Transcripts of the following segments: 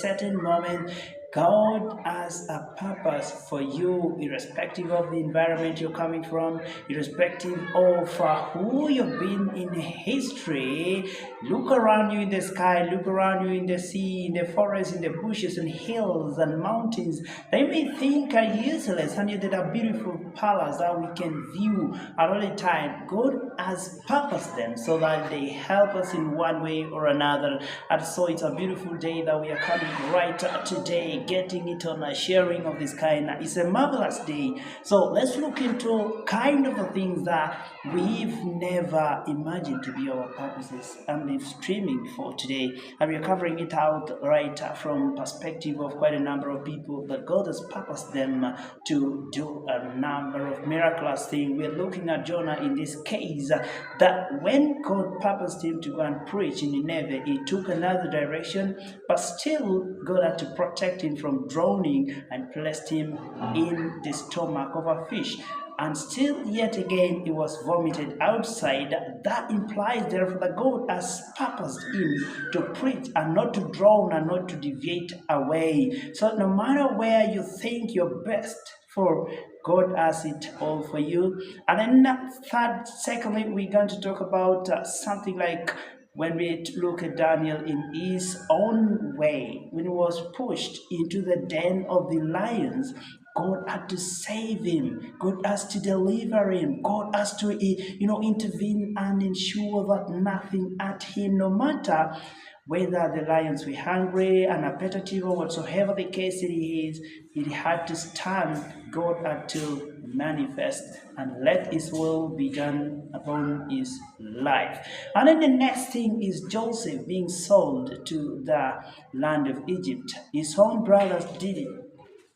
certain moment, God has a purpose for you, irrespective of the environment you're coming from, irrespective of who you've been in history. Look around you in the sky, look around you in the sea, in the forest, in the bushes and hills and mountains. They may think are useless, and yet there are beautiful palaces that we can view at all the time. God has purposed them so that they help us in one way or another. And so it's a beautiful day that we are coming right today, getting it on a sharing of this kind. It's a marvelous day. So let's look into kind of the things that we've never imagined to be our purposes and live streaming for today. And we're covering it out right from perspective of quite a number of people that God has purposed them to do a number of miraculous things. We're looking at Jonah in this case, that when God purposed him to go and preach in Nineveh, he took another direction, but still God had to protect him from drowning and placed him in the stomach of a fish. And still yet again he was vomited outside. That implies therefore that God has purposed him to preach and not to drown and not to deviate away. So no matter where you think you're best for, God has it all for you. And then secondly, we're going to talk about something like when we look at Daniel in his own way, when he was pushed into the den of the lions, God had to save him. God has to deliver him. God has to, intervene and ensure that nothing at him, no matter whether the lions were hungry, unappetitive, or whatsoever the case it is, he had to stand. God had to manifest and let his will be done upon his life. And then the next thing is Joseph being sold to the land of Egypt. His own brothers did it.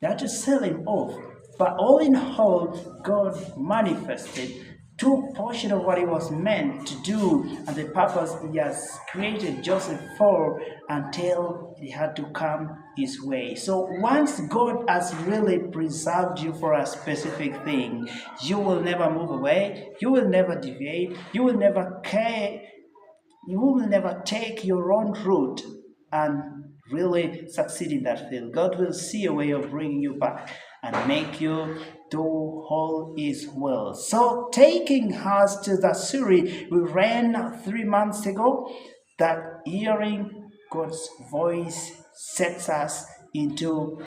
They had to sell him off. But all in all, God manifested, took portion of what he was meant to do and the purpose he has created Joseph for until he had to come his way. So once God has really preserved you for a specific thing, you will never move away, you will never deviate, you will never care, you will never take your own route and really succeed in that field. God will see a way of bringing you back and make you do all his will. So taking us to the story we ran 3 months ago, that hearing God's voice sets us into